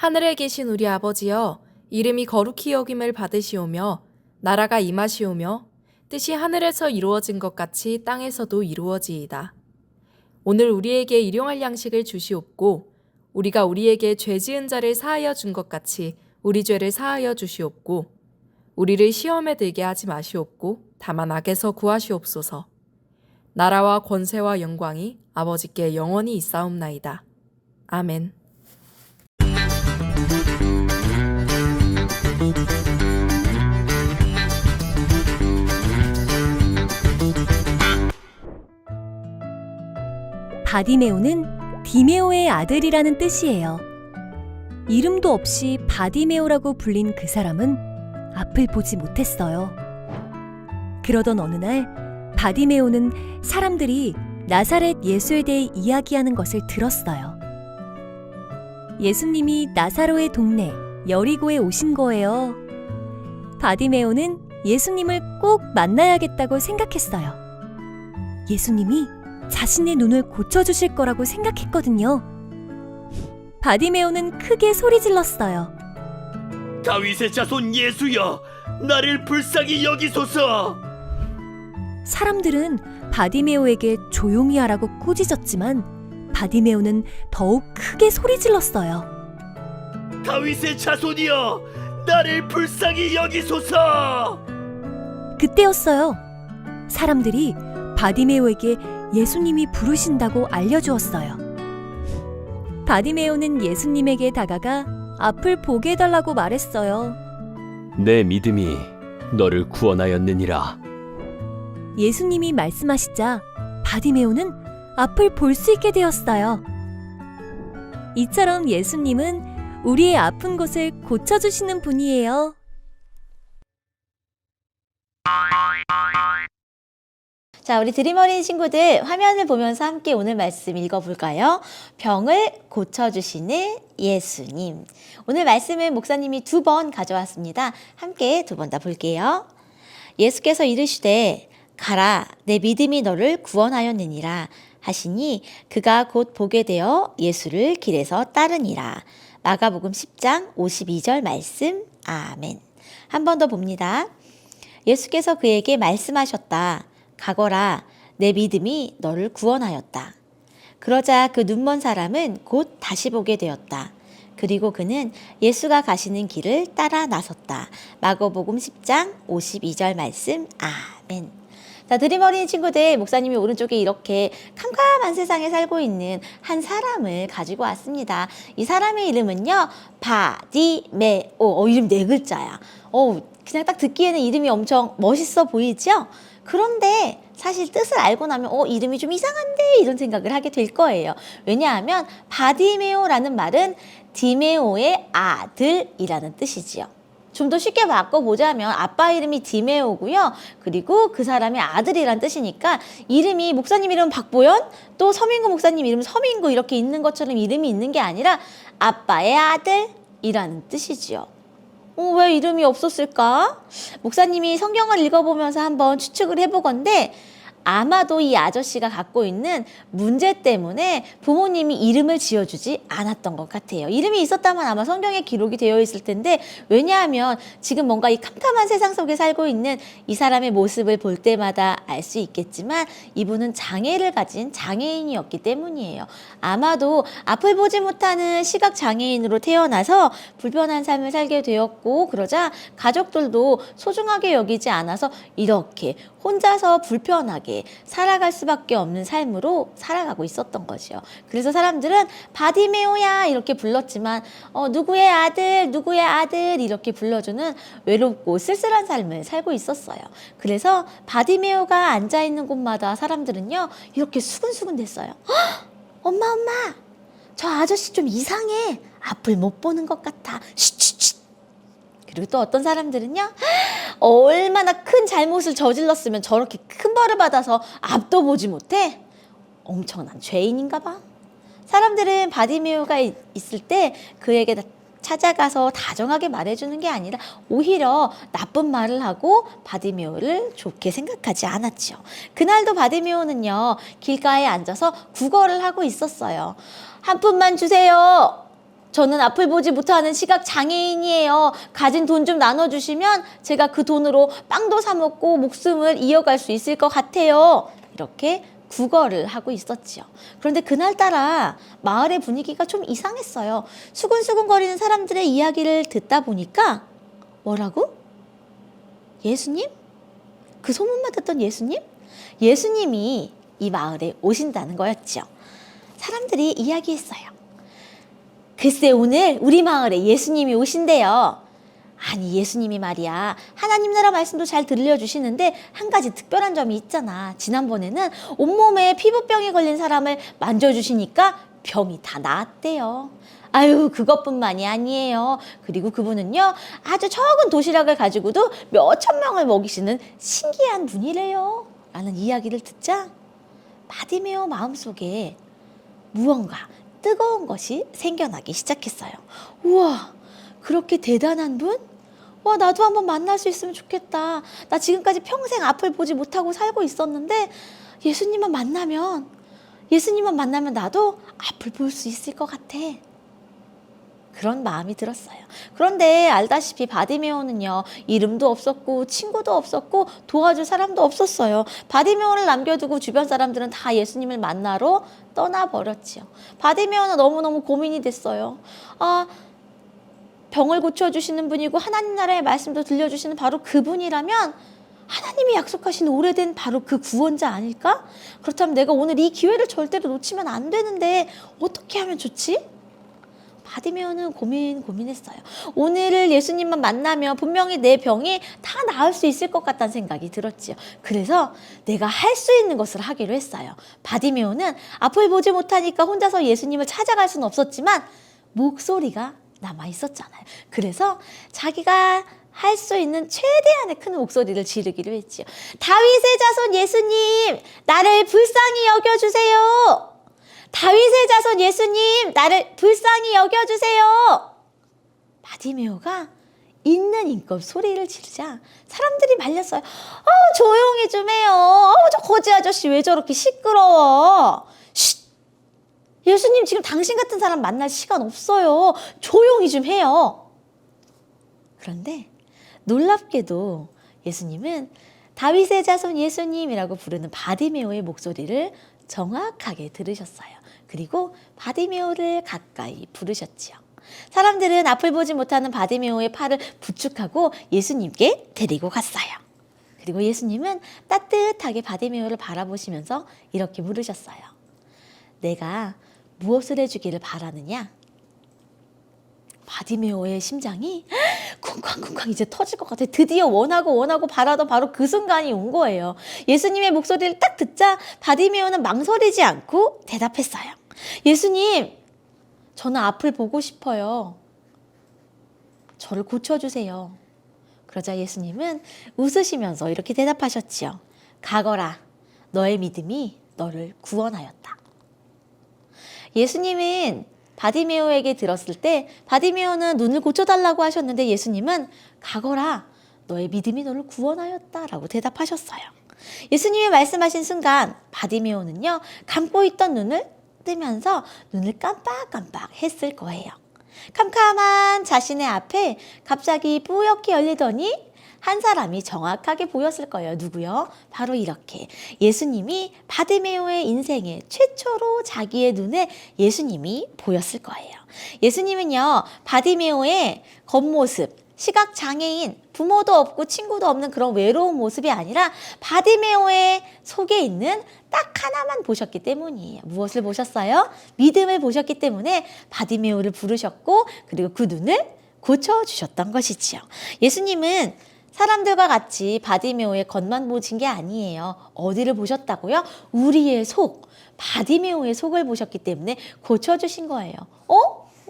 하늘에 계신 우리 아버지여, 이름이 거룩히 여김을 받으시오며 나라가 임하시오며 뜻이 하늘에서 이루어진 것 같이 땅에서도 이루어지이다. 오늘 우리에게 일용할 양식을 주시옵고 우리가 우리에게 죄 지은 자를 사하여 준 것 같이 우리 죄를 사하여 주시옵고 우리를 시험에 들게 하지 마시옵고 다만 악에서 구하시옵소서. 나라와 권세와 영광이 아버지께 영원히 있사옵나이다. 아멘. 바디메오는 디메오의 아들이라는 뜻이에요. 이름도 없이 바디메오라고 불린 그 사람은 앞을 보지 못했어요. 그러던 어느 날 바디메오는 사람들이 나사렛 예수에 대해 이야기하는 것을 들었어요. 예수님이 나사로의 동네 여리고에 오신 거예요. 바디메오는 예수님을 꼭 만나야겠다고 생각했어요. 예수님이 자신의 눈을 고쳐주실 거라고 생각했거든요. 바디메오는 크게 소리 질렀어요. 다윗의 자손 예수여, 나를 불쌍히 여기소서. 사람들은 바디메오에게 조용히 하라고 꾸짖었지만 바디메오는 더욱 크게 소리 질렀어요. 다윗의 자손이여, 나를 불쌍히 여기소서. 그때였어요. 사람들이 바디메오에게 예수님이 부르신다고 알려주었어요. 바디메오는 예수님에게 다가가 앞을 보게 해달라고 말했어요. 내 믿음이 너를 구원하였느니라. 예수님이 말씀하시자 바디메오는 앞을 볼 수 있게 되었어요. 이처럼 예수님은 우리의 아픈 곳을 고쳐주시는 분이에요. 자, 우리 드림어린 친구들 화면을 보면서 함께 오늘 말씀 읽어볼까요? 병을 고쳐주시는 예수님. 오늘 말씀은 목사님이 2번 가져왔습니다. 함께 2번 다 볼게요. 예수께서 이르시되 가라, 내 믿음이 너를 구원하였느니라 하시니 그가 곧 보게 되어 예수를 길에서 따르니라. 마가복음 10장 52절 말씀. 아멘. 한 번 더 봅니다. 예수께서 그에게 말씀하셨다. 가거라, 내 믿음이 너를 구원하였다. 그러자 그 눈먼 사람은 곧 다시 보게 되었다. 그리고 그는 예수가 가시는 길을 따라 나섰다. 마가복음 10장 52절 말씀. 아멘. 자, 드림어린 친구들, 목사님이 오른쪽에 이렇게 캄캄한 세상에 살고 있는 한 사람을 가지고 왔습니다. 이 사람의 이름은요, 바디메오. 이름 4글자야. 그냥 딱 듣기에는 이름이 엄청 멋있어 보이죠? 그런데 사실 뜻을 알고 나면 이름이 좀 이상한데 이런 생각을 하게 될 거예요. 왜냐하면 바디메오라는 말은 디메오의 아들이라는 뜻이지요. 좀 더 쉽게 바꿔보자면 아빠 이름이 디메오고요. 그리고 그 사람의 아들이란 뜻이니까 이름이 목사님 이름은 박보연, 또 서민구 목사님 이름은 서민구 이렇게 있는 것처럼 이름이 있는 게 아니라 아빠의 아들이라는 뜻이지요. 왜 이름이 없었을까? 목사님이 성경을 읽어보면서 한번 추측을 해보건데 아마도 이 아저씨가 갖고 있는 문제 때문에 부모님이 이름을 지어주지 않았던 것 같아요. 이름이 있었다면 아마 성경에 기록이 되어 있을 텐데 왜냐하면 지금 뭔가 이 캄캄한 세상 속에 살고 있는 이 사람의 모습을 볼 때마다 알 수 있겠지만 이분은 장애를 가진 장애인이었기 때문이에요. 아마도 앞을 보지 못하는 시각장애인으로 태어나서 불편한 삶을 살게 되었고 그러자 가족들도 소중하게 여기지 않아서 이렇게 혼자서 불편하게 살아갈 수밖에 없는 삶으로 살아가고 있었던 거죠. 그래서 사람들은 바디메오야 이렇게 불렀지만 누구의 아들 이렇게 불러주는 외롭고 쓸쓸한 삶을 살고 있었어요. 그래서 바디메오가 앉아있는 곳마다 사람들은요 이렇게 수근수근 됐어요. 엄마 저 아저씨 좀 이상해. 앞을 못 보는 것 같아. 쉿쉿쉿. 그리고 또 어떤 사람들은요 얼마나 큰 잘못을 저질렀으면 저렇게 큰 벌을 받아서 앞도 보지 못해? 엄청난 죄인인가 봐. 사람들은 바디메오가 있을 때 그에게 찾아가서 다정하게 말해주는 게 아니라 오히려 나쁜 말을 하고 바디메오를 좋게 생각하지 않았죠. 그날도 바디메오는요 길가에 앉아서 구걸을 하고 있었어요. 한 푼만 주세요. 저는 앞을 보지 못하는 시각 장애인이에요. 가진 돈 좀 나눠주시면 제가 그 돈으로 빵도 사 먹고 목숨을 이어갈 수 있을 것 같아요. 이렇게 구걸을 하고 있었지요. 그런데 그날따라 마을의 분위기가 좀 이상했어요. 수근수근거리는 사람들의 이야기를 듣다 보니까 뭐라고? 예수님? 그 소문만 듣던 예수님? 예수님이 이 마을에 오신다는 거였죠. 사람들이 이야기했어요. 글쎄 오늘 우리 마을에 예수님이 오신대요. 아니 예수님이 말이야 하나님 나라 말씀도 잘 들려주시는데 한 가지 특별한 점이 있잖아. 지난번에는 온몸에 피부병에 걸린 사람을 만져주시니까 병이 다 나았대요. 아유 그것뿐만이 아니에요. 그리고 그분은요 아주 적은 도시락을 가지고도 몇천 명을 먹이시는 신기한 분이래요. 라는 이야기를 듣자 바디메오 마음속에 무언가 뜨거운 것이 생겨나기 시작했어요. 우와 그렇게 대단한 분? 와 나도 한번 만날 수 있으면 좋겠다. 나 지금까지 평생 앞을 보지 못하고 살고 있었는데 예수님만 만나면 나도 앞을 볼 수 있을 것 같아. 그런 마음이 들었어요. 그런데 알다시피 바디메오는요 이름도 없었고 친구도 없었고 도와줄 사람도 없었어요. 바디메오를 남겨두고 주변 사람들은 다 예수님을 만나러 떠나버렸지요. 바디메오는 너무너무 고민이 됐어요. 병을 고쳐주시는 분이고 하나님 나라의 말씀도 들려주시는 바로 그분이라면 하나님이 약속하신 오래된 바로 그 구원자 아닐까? 그렇다면 내가 오늘 이 기회를 절대로 놓치면 안 되는데 어떻게 하면 좋지? 바디메오는 고민했어요. 오늘을 예수님만 만나면 분명히 내 병이 다 나을 수 있을 것 같다는 생각이 들었지요. 그래서 내가 할 수 있는 것을 하기로 했어요. 바디메오는 앞을 보지 못하니까 혼자서 예수님을 찾아갈 수는 없었지만 목소리가 남아 있었잖아요. 그래서 자기가 할 수 있는 최대한의 큰 목소리를 지르기로 했지요. 다윗의 자손 예수님, 나를 불쌍히 여겨주세요. 다윗의 자손 예수님, 나를 불쌍히 여겨주세요. 바디메오가 있는 힘껏 소리를 지르자 사람들이 말렸어요. 조용히 좀 해요. 저 거지 아저씨 왜 저렇게 시끄러워. 쉿. 예수님 지금 당신 같은 사람 만날 시간 없어요. 조용히 좀 해요. 그런데 놀랍게도 예수님은 다윗의 자손 예수님이라고 부르는 바디메오의 목소리를 정확하게 들으셨어요. 그리고 바디메오를 가까이 부르셨지요. 사람들은 앞을 보지 못하는 바디메오의 팔을 부축하고 예수님께 데리고 갔어요. 그리고 예수님은 따뜻하게 바디메오를 바라보시면서 이렇게 물으셨어요. 내가 무엇을 해주기를 바라느냐? 바디메오의 심장이 쿵쾅쿵쾅 이제 터질 것 같아. 드디어 원하고 바라던 바로 그 순간이 온 거예요. 예수님의 목소리를 딱 듣자 바디메오는 망설이지 않고 대답했어요. 예수님, 저는 앞을 보고 싶어요. 저를 고쳐주세요. 그러자 예수님은 웃으시면서 이렇게 대답하셨지요. 가거라, 너의 믿음이 너를 구원하였다. 예수님은 바디메오에게 들었을 때 바디메오는 눈을 고쳐달라고 하셨는데 예수님은 가거라 너의 믿음이 너를 구원하였다 라고 대답하셨어요. 예수님이 말씀하신 순간 바디메오는요 감고 있던 눈을 뜨면서 눈을 깜빡깜빡 했을 거예요. 캄캄한 자신의 앞에 갑자기 뿌옇게 열리더니 한 사람이 정확하게 보였을 거예요. 누구요? 바로 이렇게 예수님이 바디메오의 인생에 최초로 자기의 눈에 예수님이 보였을 거예요. 예수님은요 바디메오의 겉모습, 시각장애인, 부모도 없고 친구도 없는 그런 외로운 모습이 아니라 바디메오의 속에 있는 딱 하나만 보셨기 때문이에요. 무엇을 보셨어요? 믿음을 보셨기 때문에 바디메오를 부르셨고 그리고 그 눈을 고쳐주셨던 것이지요. 예수님은 사람들과 같이 바디메오의 겉만 보신 게 아니에요. 어디를 보셨다고요? 우리의 속, 바디메오의 속을 보셨기 때문에 고쳐주신 거예요.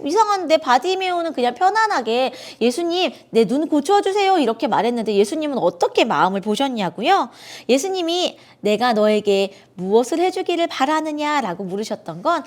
이상한데 바디메오는 그냥 편안하게 예수님 내 눈 고쳐주세요 이렇게 말했는데 예수님은 어떻게 마음을 보셨냐고요? 예수님이 내가 너에게 무엇을 해주기를 바라느냐라고 물으셨던 건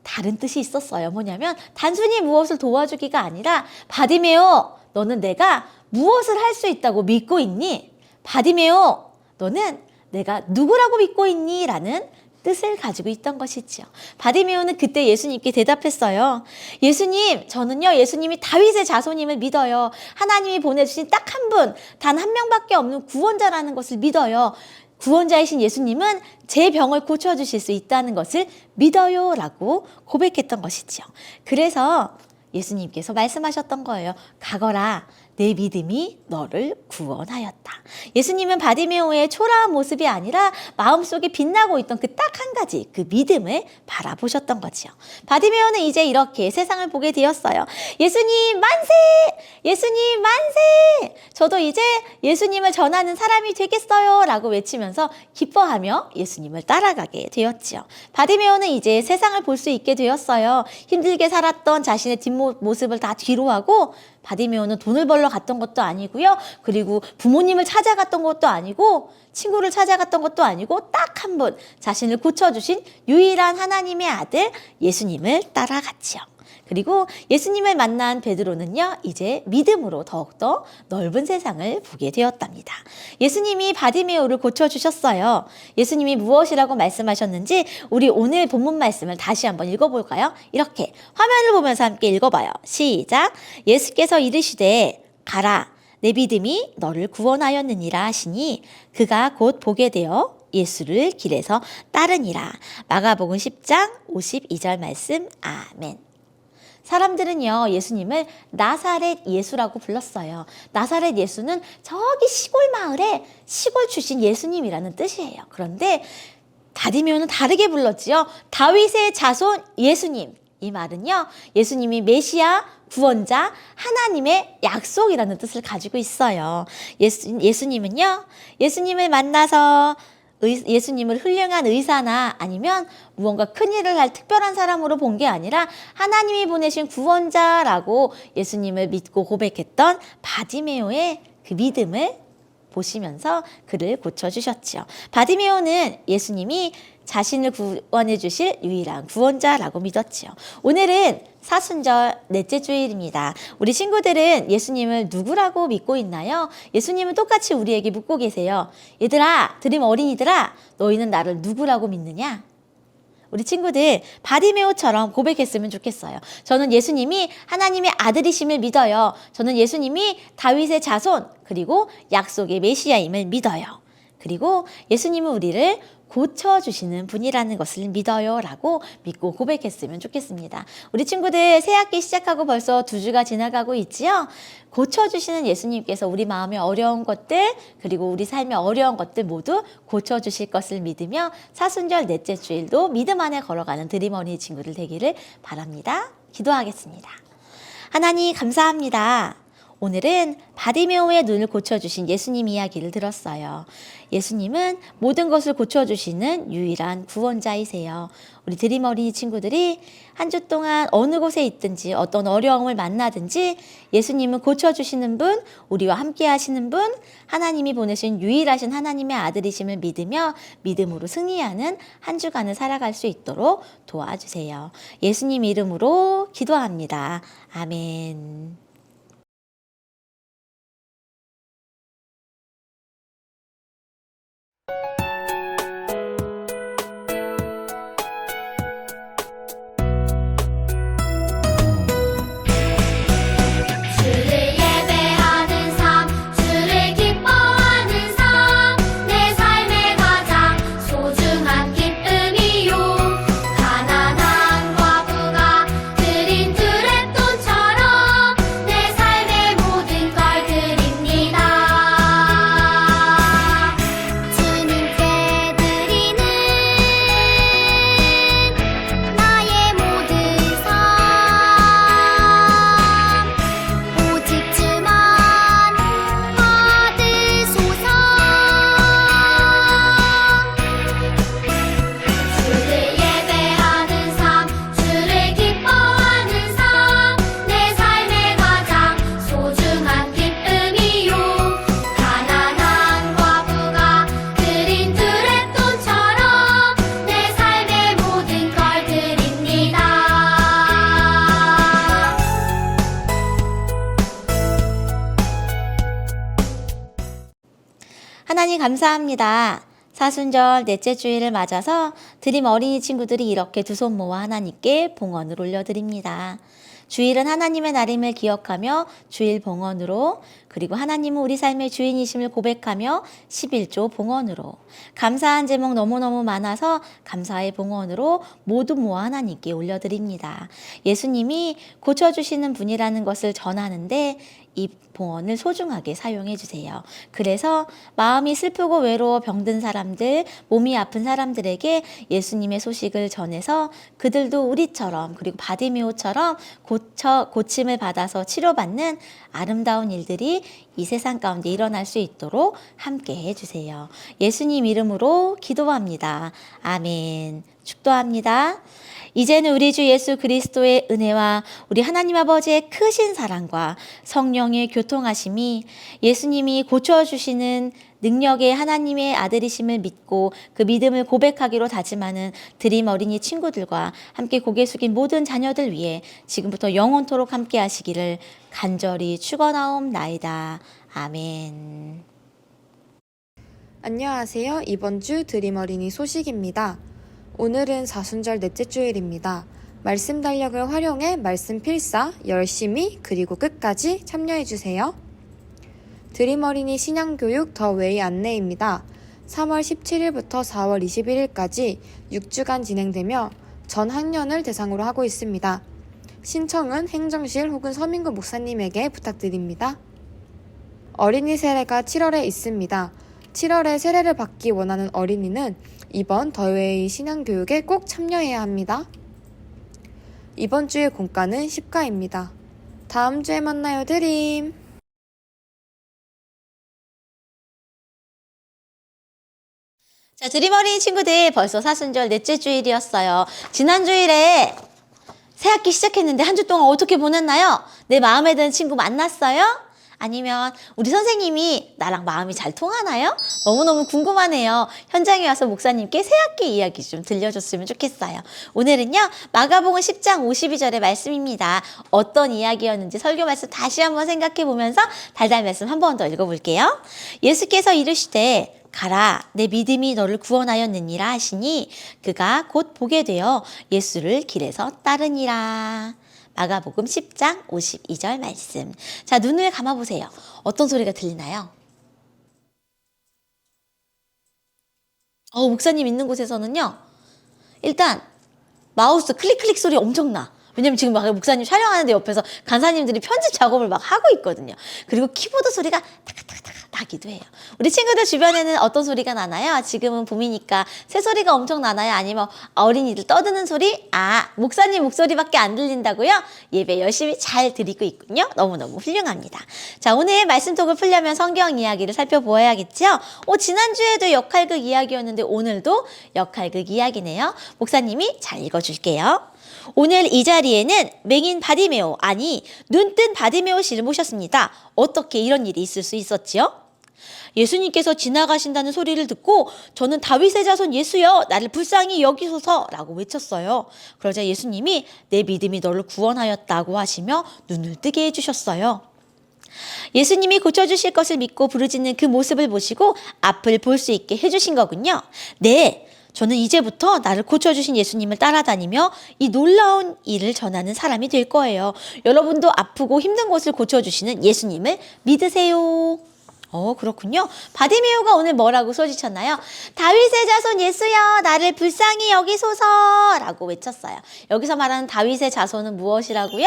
다른 뜻이 있었어요. 뭐냐면 단순히 무엇을 도와주기가 아니라 바디메오 너는 내가 무엇을 할 수 있다고 믿고 있니? 바디메오 너는 내가 누구라고 믿고 있니? 라는 뜻을 가지고 있던 것이지요. 바디메오는 그때 예수님께 대답했어요. 예수님, 저는요, 예수님이 다윗의 자손임을 믿어요. 하나님이 보내주신 딱 한 분, 단 한 명밖에 없는 구원자라는 것을 믿어요. 구원자이신 예수님은 제 병을 고쳐주실 수 있다는 것을 믿어요 라고 고백했던 것이지요. 그래서 예수님께서 말씀하셨던 거예요. 가거라, 내 믿음이 너를 구원하였다. 예수님은 바디메오의 초라한 모습이 아니라 마음속에 빛나고 있던 그 딱 한 가지 그 믿음을 바라보셨던 거지요. 바디메오는 이제 이렇게 세상을 보게 되었어요. 예수님 만세! 예수님 만세! 저도 이제 예수님을 전하는 사람이 되겠어요 라고 외치면서 기뻐하며 예수님을 따라가게 되었지요. 바디메오는 이제 세상을 볼 수 있게 되었어요. 힘들게 살았던 자신의 뒷모습을 다 뒤로하고 바디메오는 돈을 벌러 갔던 것도 아니고요. 그리고 부모님을 찾아갔던 것도 아니고 친구를 찾아갔던 것도 아니고 딱 한 분 자신을 고쳐주신 유일한 하나님의 아들 예수님을 따라갔지요. 그리고 예수님을 만난 베드로는요, 이제 믿음으로 더욱더 넓은 세상을 보게 되었답니다. 예수님이 바디메오를 고쳐주셨어요. 예수님이 무엇이라고 말씀하셨는지 우리 오늘 본문 말씀을 다시 한번 읽어볼까요? 이렇게 화면을 보면서 함께 읽어봐요. 시작! 예수께서 이르시되 가라, 내 믿음이 너를 구원하였느니라 하시니 그가 곧 보게 되어 예수를 길에서 따르니라. 마가복음 10장 52절 말씀. 아멘. 사람들은요, 예수님을 나사렛 예수라고 불렀어요. 나사렛 예수는 저기 시골 마을에 시골 출신 예수님이라는 뜻이에요. 그런데 바디메오는 다르게 불렀지요. 다윗의 자손 예수님. 이 말은요, 예수님이 메시아, 구원자, 하나님의 약속이라는 뜻을 가지고 있어요. 예수님은요, 예수님을 만나서 예수님을 훌륭한 의사나 아니면 무언가 큰일을 할 특별한 사람으로 본 게 아니라 하나님이 보내신 구원자라고 예수님을 믿고 고백했던 바디메오의 그 믿음을 보시면서 그를 고쳐주셨지요. 바디메오는 예수님이 자신을 구원해 주실 유일한 구원자라고 믿었지요. 오늘은 사순절 넷째 주일입니다. 우리 친구들은 예수님을 누구라고 믿고 있나요? 예수님은 똑같이 우리에게 묻고 계세요. 얘들아, 드림 어린이들아, 너희는 나를 누구라고 믿느냐? 우리 친구들 바디메오처럼 고백했으면 좋겠어요. 저는 예수님이 하나님의 아들이심을 믿어요. 저는 예수님이 다윗의 자손 그리고 약속의 메시아임을 믿어요. 그리고 예수님은 우리를 고쳐주시는 분이라는 것을 믿어요 라고 믿고 고백했으면 좋겠습니다. 우리 친구들 새학기 시작하고 벌써 2주가 지나가고 있지요? 고쳐주시는 예수님께서 우리 마음의 어려운 것들 그리고 우리 삶의 어려운 것들 모두 고쳐주실 것을 믿으며 사순절 넷째 주일도 믿음 안에 걸어가는 드림 어린이 친구들 되기를 바랍니다. 기도하겠습니다. 하나님 감사합니다. 오늘은 바디메오의 눈을 고쳐주신 예수님 이야기를 들었어요. 예수님은 모든 것을 고쳐주시는 유일한 구원자이세요. 우리 드림 어린이 친구들이 한 주 동안 어느 곳에 있든지 어떤 어려움을 만나든지 예수님은 고쳐주시는 분, 우리와 함께 하시는 분, 하나님이 보내신 유일하신 하나님의 아들이심을 믿으며 믿음으로 승리하는 한 주간을 살아갈 수 있도록 도와주세요. 예수님 이름으로 기도합니다. 아멘. 하나님 감사합니다. 사순절 넷째 주일을 맞아서 드림 어린이 친구들이 이렇게 두 손 모아 하나님께 봉헌을 올려드립니다. 주일은 하나님의 날임을 기억하며 주일 봉헌으로, 그리고 하나님은 우리 삶의 주인이심을 고백하며 11조 봉헌으로, 감사한 제목 너무너무 많아서 감사의 봉헌으로 모두 모아 하나님께 올려드립니다. 예수님이 고쳐주시는 분이라는 것을 전하는데 이 봉헌을 소중하게 사용해 주세요. 그래서 마음이 슬프고 외로워 병든 사람들, 몸이 아픈 사람들에게 예수님의 소식을 전해서 그들도 우리처럼, 그리고 바디메오처럼 고침을 받아서 치료받는 아름다운 일들이 이 세상 가운데 일어날 수 있도록 함께 해주세요. 예수님 이름으로 기도합니다. 아멘. 축도합니다. 이제는 우리 주 예수 그리스도의 은혜와 우리 하나님 아버지의 크신 사랑과 성령의 교통하심이, 예수님이 고쳐주시는 능력의 하나님의 아들이심을 믿고 그 믿음을 고백하기로 다짐하는 드림 어린이 친구들과 함께 고개 숙인 모든 자녀들 위해 지금부터 영원토록 함께 하시기를 간절히 축원하옵나이다. 아멘. 안녕하세요. 이번 주 드림 어린이 소식입니다. 오늘은 사순절 넷째 주일입니다. 말씀 달력을 활용해 말씀 필사 열심히 그리고 끝까지 참여해주세요. 드림 어린이 신앙교육 더 웨이 안내입니다. 3월 17일부터 4월 21일까지 6주간 진행되며 전 학년을 대상으로 하고 있습니다. 신청은 행정실 혹은 서민구 목사님에게 부탁드립니다. 어린이 세례가 7월에 있습니다. 7월에 세례를 받기 원하는 어린이는 이번 더 웨이 신앙교육에 꼭 참여해야 합니다. 이번 주의 공과는 10과입니다. 다음 주에 만나요, 드림! 자, 드림 어린이 친구들, 벌써 사순절 넷째 주일이었어요. 지난 주일에 새학기 시작했는데 한 주 동안 어떻게 보냈나요? 내 마음에 드는 친구 만났어요? 아니면 우리 선생님이 나랑 마음이 잘 통하나요? 너무너무 궁금하네요. 현장에 와서 목사님께 새학기 이야기 좀 들려줬으면 좋겠어요. 오늘은요, 마가복음 10장 52절의 말씀입니다. 어떤 이야기였는지 설교 말씀 다시 한번 생각해 보면서 달달 말씀 한 번 더 읽어볼게요. 예수께서 이르시되 가라, 내 믿음이 너를 구원하였느니라 하시니 그가 곧 보게 되어 예수를 길에서 따르니라. 마가복음 10장 52절 말씀. 자, 눈을 감아보세요. 어떤 소리가 들리나요? 목사님 있는 곳에서는요, 일단 마우스 클릭 소리 엄청나. 왜냐면 지금 막 목사님 촬영하는데 옆에서 간사님들이 편집 작업을 막 하고 있거든요. 그리고 키보드 소리가 타카타카 나기도 해요. 우리 친구들 주변에는 어떤 소리가 나나요? 지금은 봄이니까 새소리가 엄청 나나요? 아니면 어린이들 떠드는 소리? 목사님 목소리밖에 안 들린다고요? 예배 열심히 잘 드리고 있군요. 너무너무 훌륭합니다. 자, 오늘 말씀톡을 풀려면 성경 이야기를 살펴보아야겠죠? 지난주에도 역할극 이야기였는데 오늘도 역할극 이야기네요. 목사님이 잘 읽어줄게요. 오늘 이 자리에는 맹인 바디메오, 아니 눈뜬 바디메오 씨를 모셨습니다. 어떻게 이런 일이 있을 수 있었지요? 예수님께서 지나가신다는 소리를 듣고 저는 다윗의 자손 예수여, 나를 불쌍히 여기소서 라고 외쳤어요. 그러자 예수님이 내 믿음이 너를 구원하였다고 하시며 눈을 뜨게 해주셨어요. 예수님이 고쳐주실 것을 믿고 부르짖는 그 모습을 보시고 앞을 볼 수 있게 해주신 거군요. 네, 저는 이제부터 나를 고쳐주신 예수님을 따라다니며 이 놀라운 일을 전하는 사람이 될 거예요. 여러분도 아프고 힘든 곳을 고쳐주시는 예수님을 믿으세요. 그렇군요. 바디메오가 오늘 뭐라고 소리쳤나요? 다윗의 자손 예수여, 나를 불쌍히 여기소서 라고 외쳤어요. 여기서 말하는 다윗의 자손은 무엇이라고요?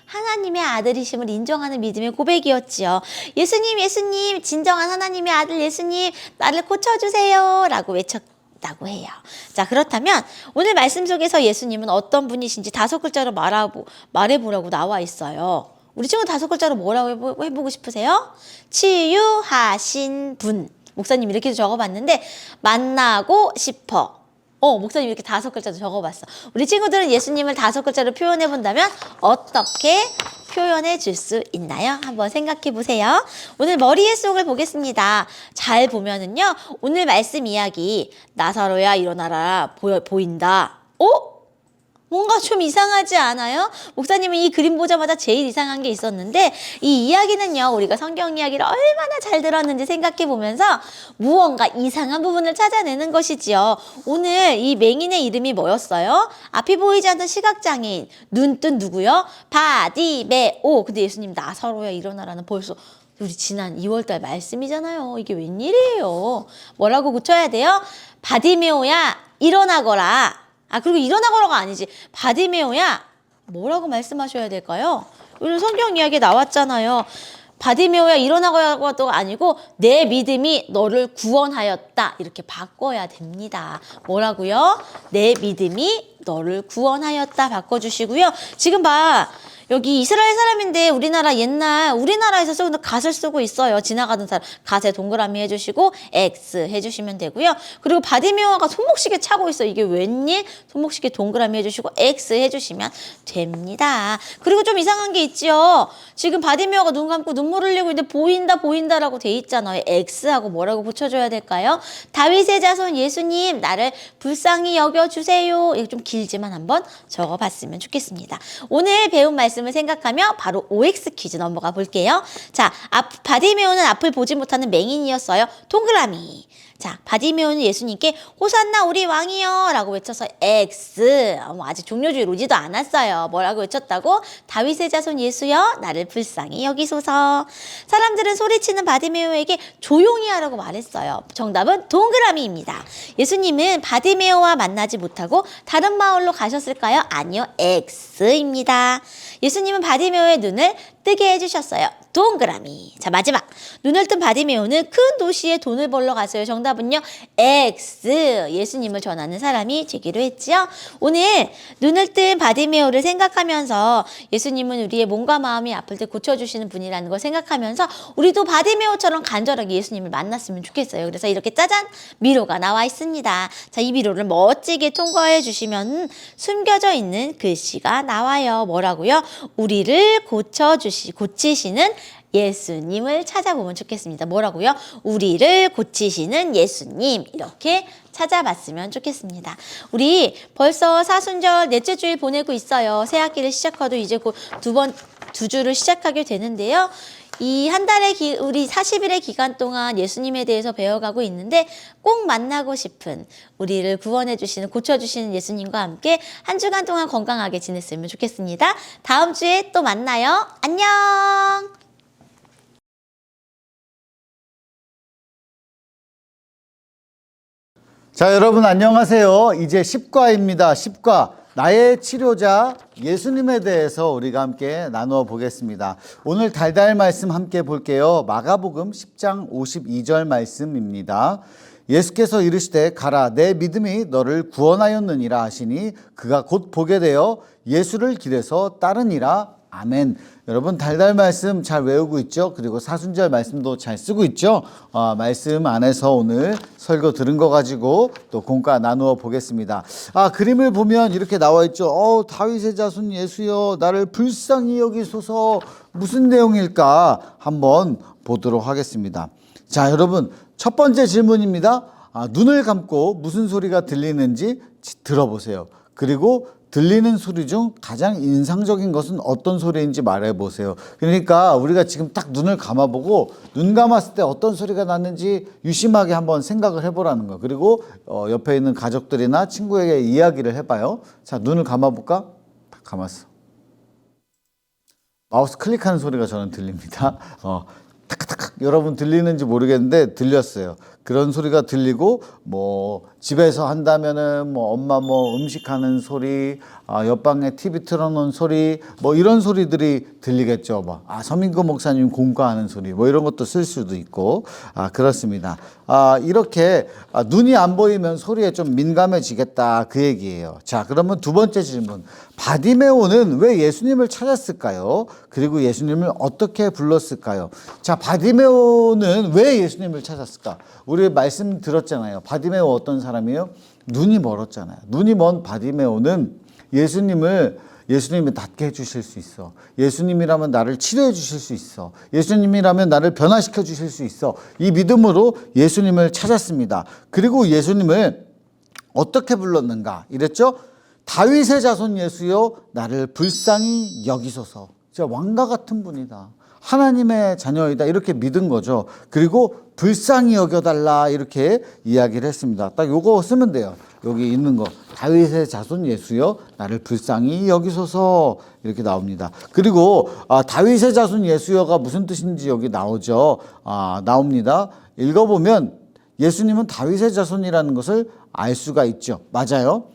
하나님의 아들이심을 인정하는 믿음의 고백이었지요. 예수님, 진정한 하나님의 아들 예수님, 나를 고쳐주세요 라고 외쳤다고 해요. 자, 그렇다면 오늘 말씀 속에서 예수님은 어떤 분이신지 5글자로 말해보라고 나와 있어요. 우리 친구 5글자로 뭐라고 해보고 싶으세요? 치유하신 분. 목사님 이렇게 적어봤는데 만나고 싶어. 목사님 이렇게 5글자도 적어봤어. 우리 친구들은 예수님을 5글자로 표현해본다면 어떻게 표현해 줄 수 있나요? 한번 생각해 보세요. 오늘 머리의 속을 보겠습니다. 잘 보면은요, 오늘 말씀 이야기 나사로야 일어나라 보인다. 뭔가 좀 이상하지 않아요? 목사님은 이 그림 보자마자 제일 이상한 게 있었는데 이 이야기는요, 우리가 성경 이야기를 얼마나 잘 들었는지 생각해 보면서 무언가 이상한 부분을 찾아내는 것이지요. 오늘 이 맹인의 이름이 뭐였어요? 앞이 보이지 않던 시각장애인, 눈뜬 누구요? 바디메오. 근데 예수님 나사로야 일어나라는 벌써 우리 지난 2월달 말씀이잖아요. 이게 웬일이에요? 뭐라고 고쳐야 돼요? 바디메오야 일어나거라. 그리고 일어나거라가 아니지. 바디메오야 뭐라고 말씀하셔야 될까요? 오늘 성경 이야기에 나왔잖아요. 바디메오야 일어나거라도 아니고 내 믿음이 너를 구원하였다. 이렇게 바꿔야 됩니다. 뭐라고요? 내 믿음이 너를 구원하였다 바꿔주시고요. 지금 봐. 여기 이스라엘 사람인데 우리나라에서 쓰는 갓을 쓰고 있어요. 지나가던 사람 갓에 동그라미 해주시고 X 해주시면 되고요. 그리고 바디메오가 손목시계 차고 있어요. 이게 웬일? 손목시계 동그라미 해주시고 X 해주시면 됩니다. 그리고 좀 이상한 게 있죠. 지금 바디메오가 눈 감고 눈물 흘리고 있는데 보인다라고 돼 있잖아요. X하고 뭐라고 붙여줘야 될까요? 다윗의 자손 예수님 나를 불쌍히 여겨주세요. 이거 좀 길지만 한번 적어봤으면 좋겠습니다. 오늘 배운 말씀을 생각하며 바로 OX 퀴즈 넘어가 볼게요. 자, 바디메오는 앞을 보지 못하는 맹인이었어요. 동그라미. 자, 바디메오는 예수님께 호산나 우리 왕이여 라고 외쳐서 X. 아직 종료주의 오지도 않았어요. 뭐라고 외쳤다고? 다윗의 자손 예수여 나를 불쌍히 여기소서. 사람들은 소리치는 바디메오에게 조용히 하라고 말했어요. 정답은 동그라미입니다. 예수님은 바디메오와 만나지 못하고 다른 마을로 가셨을까요? 아니요, X입니다. 예수님은 바디메오의 눈을 뜨게 해주셨어요. 동그라미. 자, 마지막. 눈을 뜬 바디메오는 큰 도시에 돈을 벌러 갔어요. 정답은요, X. 예수님을 전하는 사람이 되기로 했지요. 오늘 눈을 뜬 바디메오를 생각하면서 예수님은 우리의 몸과 마음이 아플 때 고쳐주시는 분이라는 걸 생각하면서 우리도 바디메오처럼 간절하게 예수님을 만났으면 좋겠어요. 그래서 이렇게 짜잔! 미로가 나와 있습니다. 자, 이 미로를 멋지게 통과해 주시면 숨겨져 있는 글씨가 나와요. 뭐라고요? 우리를 고치시는 예수님을 찾아보면 좋겠습니다. 뭐라고요? 우리를 고치시는 예수님. 이렇게 찾아봤으면 좋겠습니다. 우리 벌써 사순절 넷째 주일 보내고 있어요. 새 학기를 시작하도 이제 곧 두 주를 시작하게 되는데요. 이 한 달의 우리 40일의 기간 동안 예수님에 대해서 배워가고 있는데 꼭 만나고 싶은 우리를 구원해 주시는 고쳐 주시는 예수님과 함께 한 주간 동안 건강하게 지냈으면 좋겠습니다. 다음 주에 또 만나요. 안녕. 자, 여러분 안녕하세요. 이제 10과입니다. 10과. 나의 치료자 예수님에 대해서 우리가 함께 나누어 보겠습니다. 오늘 달달 말씀 함께 볼게요. 마가복음 10장 52절 말씀입니다. 예수께서 이르시되 가라 내 믿음이 너를 구원하였느니라 하시니 그가 곧 보게 되어 예수를 길에서 따르니라. 아멘. 여러분 달달 말씀 잘 외우고 있죠? 그리고 사순절 말씀도 잘 쓰고 있죠? 말씀 안에서 오늘 설교 들은 거 가지고 또 공과 나누어 보겠습니다. 그림을 보면 이렇게 나와 있죠. 다윗의 자손 예수여 나를 불쌍히 여기소서. 무슨 내용일까 한번 보도록 하겠습니다. 자, 여러분 첫 번째 질문입니다. 눈을 감고 무슨 소리가 들리는지 들어보세요. 그리고 들리는 소리 중 가장 인상적인 것은 어떤 소리인지 말해보세요. 그러니까 우리가 지금 딱 눈을 감아보고 눈 감았을 때 어떤 소리가 났는지 유심하게 한번 생각을 해보라는 거. 그리고 옆에 있는 가족들이나 친구에게 이야기를 해봐요. 자, 눈을 감아볼까? 딱 감았어. 마우스 클릭하는 소리가 저는 들립니다. 탁탁탁 여러분 들리는지 모르겠는데 들렸어요. 그런 소리가 들리고 집에서 한다면은 엄마 음식하는 소리, 옆방에 TV 틀어놓은 소리, 이런 소리들이 들리겠죠. 서민구 목사님 공과하는 소리, 이런 것도 쓸 수도 있고, 그렇습니다. 이렇게 눈이 안 보이면 소리에 좀 민감해지겠다 그 얘기예요. 자, 그러면 두 번째 질문. 바디메오는 왜 예수님을 찾았을까요? 그리고 예수님을 어떻게 불렀을까요? 자, 바디메오는 왜 예수님을 찾았을까? 우리 말씀 들었잖아요. 바디메오 어떤 사람이에요? 눈이 멀었잖아요. 눈이 먼 바디메오는 예수님이 낫게 해주실 수 있어. 예수님이라면 나를 치료해 주실 수 있어. 예수님이라면 나를 변화시켜 주실 수 있어. 이 믿음으로 예수님을 찾았습니다. 그리고 예수님을 어떻게 불렀는가? 이랬죠? 다윗의 자손 예수여 나를 불쌍히 여기소서. 진짜 왕과 같은 분이다. 하나님의 자녀이다. 이렇게 믿은 거죠. 그리고 불쌍히 여겨달라 이렇게 이야기를 했습니다. 딱 요거 쓰면 돼요. 여기 있는 거. 다윗의 자손 예수여 나를 불쌍히 여기소서 이렇게 나옵니다. 그리고 다윗의 자손 예수여가 무슨 뜻인지 여기 나오죠. 나옵니다. 읽어보면 예수님은 다윗의 자손이라는 것을 알 수가 있죠. 맞아요.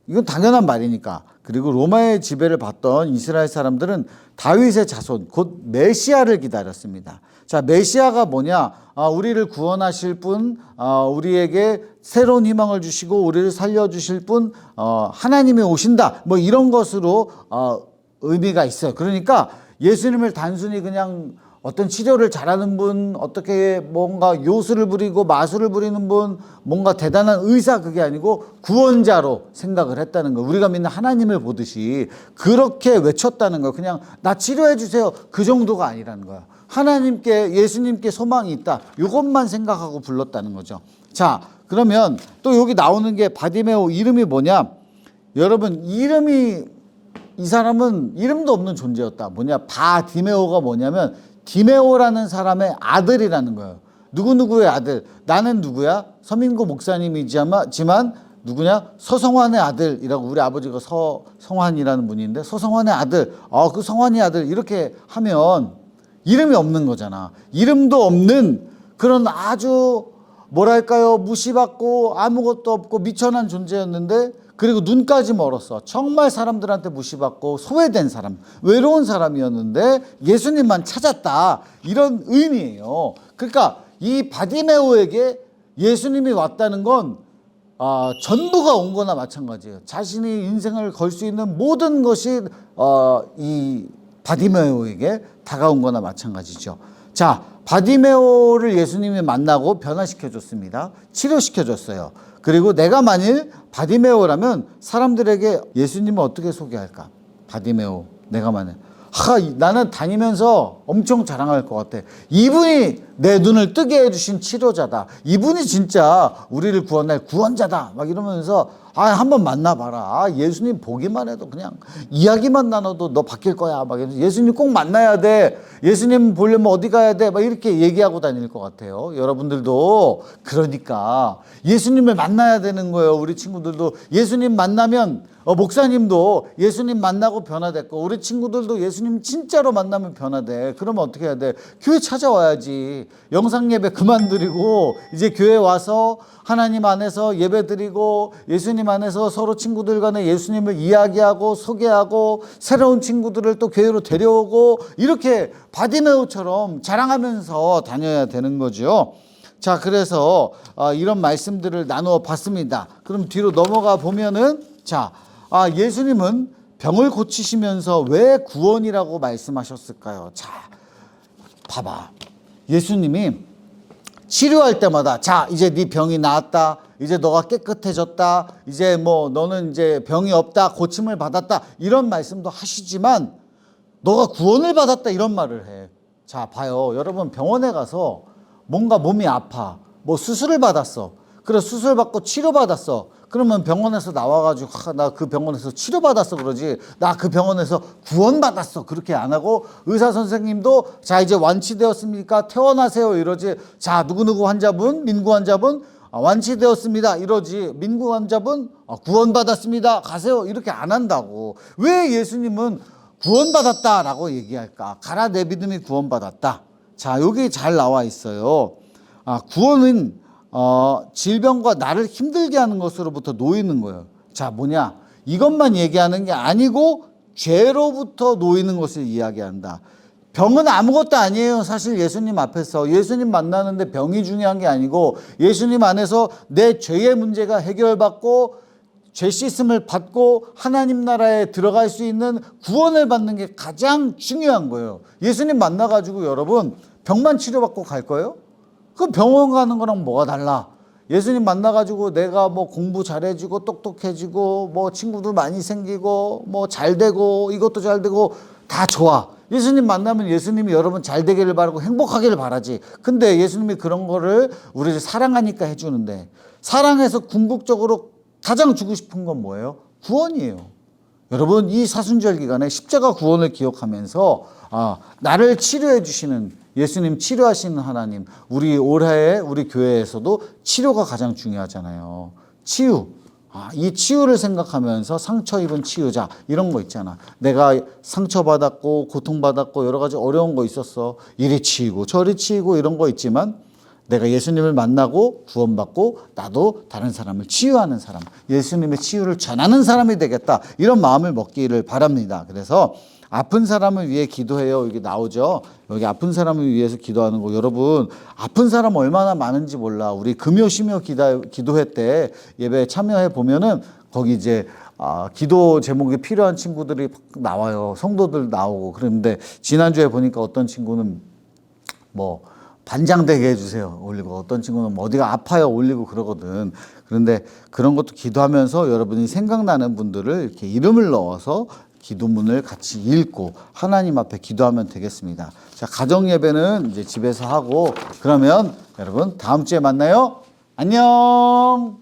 이건 당연한 말이니까. 그리고 로마의 지배를 받던 이스라엘 사람들은 다윗의 자손, 곧 메시아를 기다렸습니다. 자, 메시아가 뭐냐? 우리를 구원하실 분, 우리에게 새로운 희망을 주시고 우리를 살려주실 분, 하나님이 오신다. 뭐 이런 것으로 의미가 있어요. 그러니까 예수님을 단순히 그냥 어떤 치료를 잘하는 분, 어떻게 뭔가 요술을 부리고 마술을 부리는 분, 뭔가 대단한 의사 그게 아니고 구원자로 생각을 했다는 거. 우리가 믿는 하나님을 보듯이 그렇게 외쳤다는 거예요. 그냥 나 치료해 주세요. 그 정도가 아니라는 거예요. 하나님께, 예수님께 소망이 있다. 이것만 생각하고 불렀다는 거죠. 자, 그러면 또 여기 나오는 게 바디메오 이름이 뭐냐? 여러분, 이 사람은 이름도 없는 존재였다. 뭐냐? 바디메오가 뭐냐면 디메오라는 사람의 아들이라는 거예요. 누구누구의 아들. 나는 누구야? 서민구 목사님이지만 누구냐? 서성환의 아들이라고. 우리 아버지가 서성환이라는 분인데 서성환의 아들. 그 성환이 아들 이렇게 하면 이름이 없는 거잖아. 이름도 없는 그런 아주 뭐랄까요? 무시받고 아무것도 없고 미천한 존재였는데 그리고 눈까지 멀었어. 정말 사람들한테 무시받고 소외된 사람, 외로운 사람이었는데 예수님만 찾았다. 이런 의미예요. 그러니까 이 바디메오에게 예수님이 왔다는 건 전부가 온 거나 마찬가지예요. 자신이 인생을 걸 수 있는 모든 것이 이 바디메오에게 다가온 거나 마찬가지죠. 자, 바디메오를 예수님이 만나고 변화시켜줬습니다. 치료시켜줬어요. 그리고 내가 만일 바디메오라면 사람들에게 예수님을 어떻게 소개할까? 바디메오, 내가 만일 나는 다니면서 엄청 자랑할 것 같아. 이분이 내 눈을 뜨게 해주신 치료자다. 이분이 진짜 우리를 구원할 구원자다. 막 이러면서 한번 만나봐라. 예수님 보기만 해도 그냥 이야기만 나눠도 너 바뀔 거야. 막 예수님 꼭 만나야 돼. 예수님 보려면 어디 가야 돼. 막 이렇게 얘기하고 다닐 것 같아요. 여러분들도 그러니까 예수님을 만나야 되는 거예요. 우리 친구들도 예수님 만나면 목사님도 예수님 만나고 변화됐고 우리 친구들도 예수님 진짜로 만나면 변화돼. 그러면 어떻게 해야 돼? 교회 찾아와야지. 영상 예배 그만 드리고 이제 교회 와서 하나님 안에서 예배 드리고 예수님 안에서 서로 친구들 간에 예수님을 이야기하고 소개하고 새로운 친구들을 또 교회로 데려오고 이렇게 바디메오처럼 자랑하면서 다녀야 되는 거죠. 자, 그래서 이런 말씀들을 나누어 봤습니다. 그럼 뒤로 넘어가 보면은 자, 예수님은 병을 고치시면서 왜 구원이라고 말씀하셨을까요? 자, 봐봐. 예수님이 치료할 때마다 자, 이제 네 병이 나았다. 이제 너가 깨끗해졌다. 이제 뭐 너는 이제 병이 없다. 고침을 받았다. 이런 말씀도 하시지만 너가 구원을 받았다. 이런 말을 해. 자, 봐요. 여러분 병원에 가서 뭔가 몸이 아파. 뭐 수술을 받았어. 그래 수술 받고 치료받았어. 그러면 병원에서 나와가지고 나 그 병원에서 치료받았어 그러지. 나 그 병원에서 구원받았어 그렇게 안 하고 의사 선생님도 자 이제 완치되었습니까? 퇴원하세요 이러지. 자 누구누구 환자분 민구 환자분 완치되었습니다 이러지. 민구 환자분 구원받았습니다 가세요 이렇게 안 한다고. 왜 예수님은 구원받았다라고 얘기할까? 가라 내 믿음이 구원받았다. 자 여기 잘 나와 있어요. 구원은 질병과 나를 힘들게 하는 것으로부터 놓이는 거예요. 자, 뭐냐? 이것만 얘기하는 게 아니고 죄로부터 놓이는 것을 이야기한다. 병은 아무것도 아니에요. 사실 예수님 앞에서 예수님 만나는데 병이 중요한 게 아니고 예수님 안에서 내 죄의 문제가 해결받고 죄 씻음을 받고 하나님 나라에 들어갈 수 있는 구원을 받는 게 가장 중요한 거예요. 예수님 만나가지고 여러분 병만 치료받고 갈 거예요? 그 병원 가는 거랑 뭐가 달라? 예수님 만나가지고 내가 뭐 공부 잘해지고 똑똑해지고 뭐 친구들 많이 생기고 뭐 잘되고 이것도 잘되고 다 좋아. 예수님 만나면 예수님이 여러분 잘되기를 바라고 행복하기를 바라지. 근데 예수님이 그런 거를 우리를 사랑하니까 해주는데 사랑해서 궁극적으로 가장 주고 싶은 건 뭐예요? 구원이에요. 여러분, 이 사순절 기간에 십자가 구원을 기억하면서 나를 치료해 주시는 예수님, 치료하시는 하나님, 우리 올해 우리 교회에서도 치료가 가장 중요하잖아요. 치유. 이 치유를 생각하면서 상처 입은 치유자 이런 거 있잖아. 내가 상처받았고 고통받았고 여러 가지 어려운 거 있었어. 이리 치이고 저리 치이고 이런 거 있지만 내가 예수님을 만나고 구원받고 나도 다른 사람을 치유하는 사람, 예수님의 치유를 전하는 사람이 되겠다. 이런 마음을 먹기를 바랍니다. 그래서 아픈 사람을 위해 기도해요. 이게 나오죠. 여기 아픈 사람을 위해서 기도하는 거. 여러분, 아픈 사람 얼마나 많은지 몰라. 우리 금요 심요 기도회 때 예배에 참여해 보면은 거기 이제 기도 제목이 필요한 친구들이 나와요. 성도들 나오고. 그런데 지난주에 보니까 어떤 친구는 뭐 반장되게 해주세요 올리고, 어떤 친구는 뭐 어디가 아파요 올리고 그러거든. 그런데 그런 것도 기도하면서 여러분이 생각나는 분들을 이렇게 이름을 넣어서 기도문을 같이 읽고 하나님 앞에 기도하면 되겠습니다. 자, 가정 예배는 이제 집에서 하고, 그러면 여러분 다음 주에 만나요. 안녕.